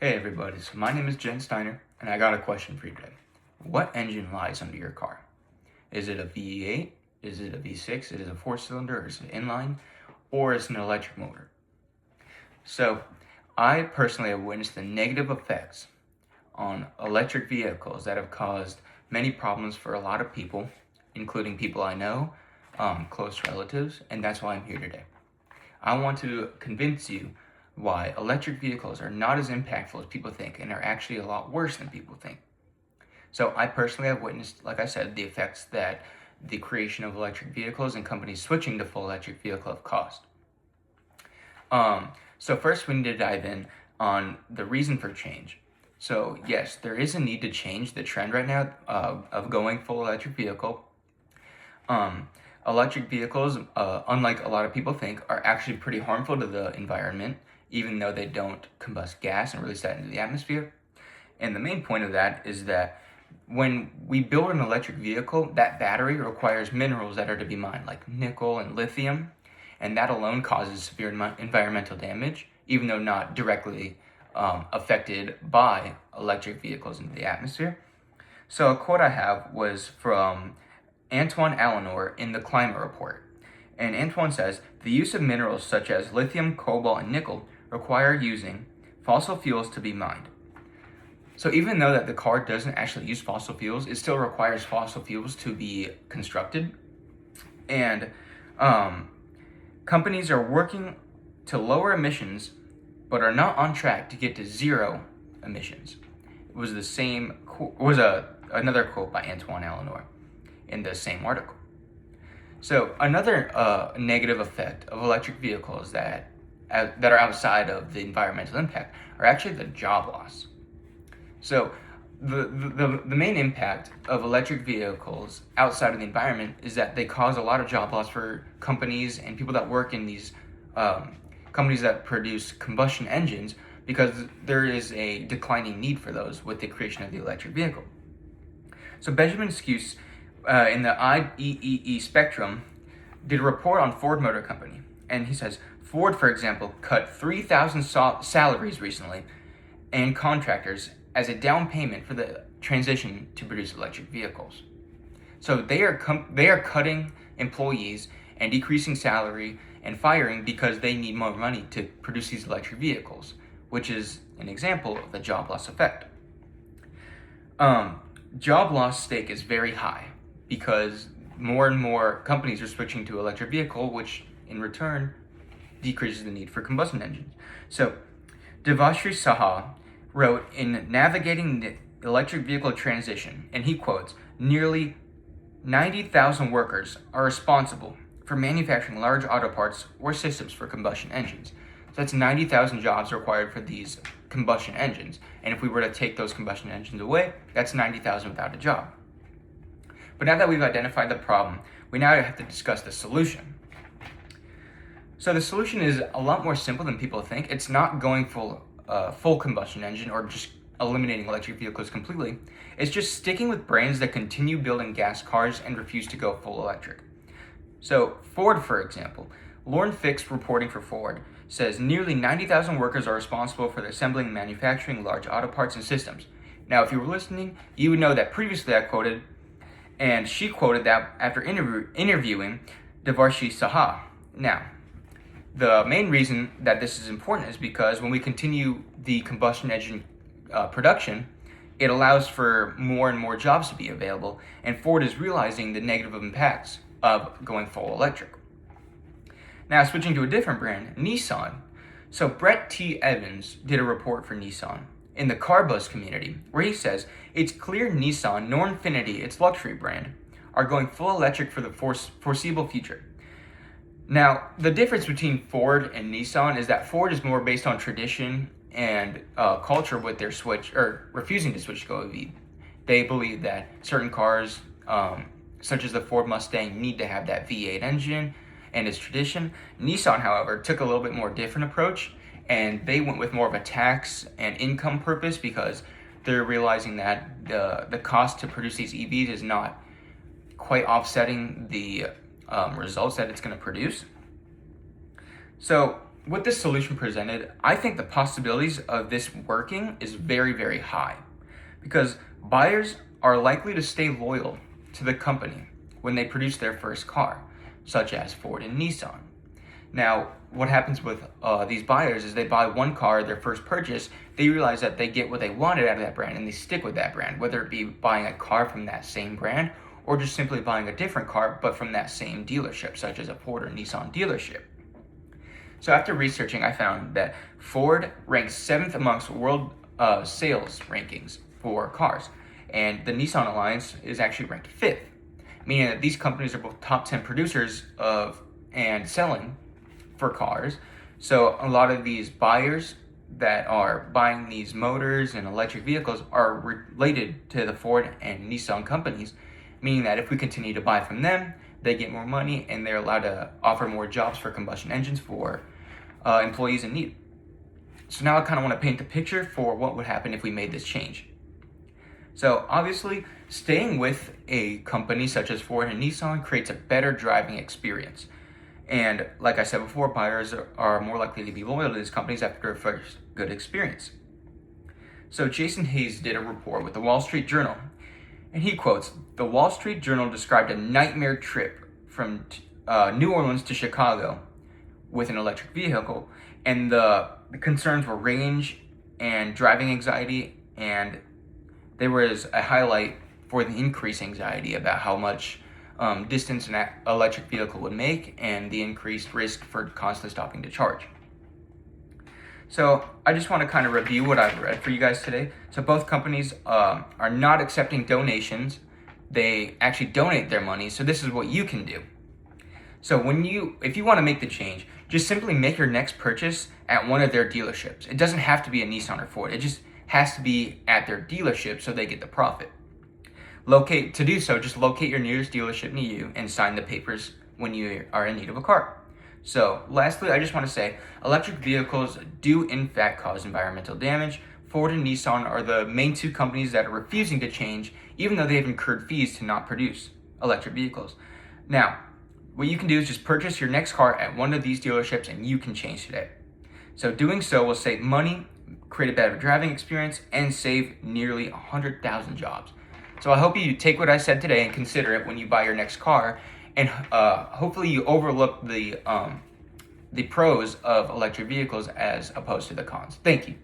Hey everybody, so my name is Jen Steiner, and I got a question for you today. What engine lies under your car? Is it a V8? Is it a V6? Is it a four-cylinder? Is it inline? Or is it an electric motor? So, I personally have witnessed the negative effects on electric vehicles that have caused many problems for a lot of people, including people I know, close relatives, and that's why I'm here today. I want to convince you why electric vehicles are not as impactful as people think and are actually a lot worse than people think. So I personally have witnessed, like I said, the effects that the creation of electric vehicles and companies switching to full electric vehicle have caused. So first we need to dive in on the reason for change. So yes, there is a need to change the trend right now of going full electric vehicle. Electric vehicles, unlike a lot of people think, are actually pretty harmful to the environment, even though they don't combust gas and release that into the atmosphere. And the main point of that is that when we build an electric vehicle, that battery requires minerals that are to be mined, like nickel and lithium, and that alone causes severe environmental damage, even though not directly affected by electric vehicles into the atmosphere. So a quote I have was from Antoine Allenor in the Climate Report. And Antoine says, the use of minerals such as lithium, cobalt, and nickel require using fossil fuels to be mined. So even though that the car doesn't actually use fossil fuels, it still requires fossil fuels to be constructed. And companies are working to lower emissions, but are not on track to get to zero emissions. It was the same. Another quote by Antoine Allenor in the same article. So another negative effect of electric vehicles that are outside of the environmental impact are actually the job loss. So the main impact of electric vehicles outside of the environment is that they cause a lot of job loss for companies and people that work in these companies that produce combustion engines, because there is a declining need for those with the creation of the electric vehicle. So Benjamin Skuse in the IEEE Spectrum did a report on Ford Motor Company, and he says Ford, for example, cut 3,000 salaries recently and contractors as a down payment for the transition to produce electric vehicles. So they are cutting employees and decreasing salary and firing because they need more money to produce these electric vehicles, which is an example of the job loss effect. Job loss stake is very high because more and more companies are switching to electric vehicle, which in return decreases the need for combustion engines. So Devashri Saha wrote in Navigating the Electric Vehicle Transition, and he quotes, nearly 90,000 workers are responsible for manufacturing large auto parts or systems for combustion engines. So that's 90,000 jobs required for these combustion engines. And if we were to take those combustion engines away, that's 90,000 without a job. But now that we've identified the problem, we now have to discuss the solution. So the solution is a lot more simple than people think. It's not going full combustion engine or just eliminating electric vehicles completely. It's just sticking with brands that continue building gas cars and refuse to go full electric. So Ford, for example, Lauren Fix, reporting for Ford, says nearly 90,000 workers are responsible for the assembling and manufacturing large auto parts and systems. Now, if you were listening, you would know that previously I quoted, and she quoted that after interviewing Devarshi Saha. Now, the main reason that this is important is because when we continue the combustion engine production, it allows for more and more jobs to be available, and Ford is realizing the negative impacts of going full electric. Now, switching to a different brand, Nissan. So Brett T. Evans did a report for Nissan in the car buzz community, where he says it's clear Nissan nor Infiniti, its luxury brand, are going full electric for the foreseeable future. Now, the difference between Ford and Nissan is that Ford is more based on tradition and culture with their switch, or refusing to switch to EV. They believe that certain cars, such as the Ford Mustang, need to have that V8 engine and its tradition. Nissan, however, took a little bit more different approach, and they went with more of a tax and income purpose because they're realizing that the cost to produce these EVs is not quite offsetting the results that it's going to produce. So with this solution presented, I think the possibilities of this working is very, very high, because buyers are likely to stay loyal to the company when they produce their first car, such as Ford and Nissan. Now, what happens with these buyers is they buy one car, their first purchase, they realize that they get what they wanted out of that brand and they stick with that brand, whether it be buying a car from that same brand or just simply buying a different car but from that same dealership, such as a Ford or Nissan dealership. So after researching, I found that Ford ranks 7th amongst world sales rankings for cars, and the Nissan Alliance is actually ranked 5th, meaning that these companies are both top 10 producers of and selling for cars. So a lot of these buyers that are buying these motors and electric vehicles are related to the Ford and Nissan companies, meaning that if we continue to buy from them, they get more money and they're allowed to offer more jobs for combustion engines for employees in need. So now I kind of want to paint the picture for what would happen if we made this change. So obviously, staying with a company such as Ford and Nissan creates a better driving experience. And like I said before, buyers are more likely to be loyal to these companies after a first good experience. So Jason Hayes did a report with the Wall Street Journal, and he quotes, "The Wall Street Journal described a nightmare trip from New Orleans to Chicago with an electric vehicle, and the concerns were range and driving anxiety, and there was a highlight for the increased anxiety about how much distance an electric vehicle would make and the increased risk for constantly stopping to charge." So I just want to kind of review what I've read for you guys today. So both companies are not accepting donations. They actually donate their money. So this is what you can do. So if you want to make the change, just simply make your next purchase at one of their dealerships. It doesn't have to be a Nissan or Ford. It just has to be at their dealership so they get the profit. To do so, just locate your nearest dealership near you and sign the papers when you are in need of a car. So lastly, I just want to say electric vehicles do in fact cause environmental damage. Ford and Nissan are the main two companies that are refusing to change, even though they have incurred fees to not produce electric vehicles. Now, what you can do is just purchase your next car at one of these dealerships and you can change today. So doing so will save money, create a better driving experience, and save nearly 100,000 jobs. So I hope you take what I said today and consider it when you buy your next car, and hopefully you overlook the pros of electric vehicles as opposed to the cons. Thank you.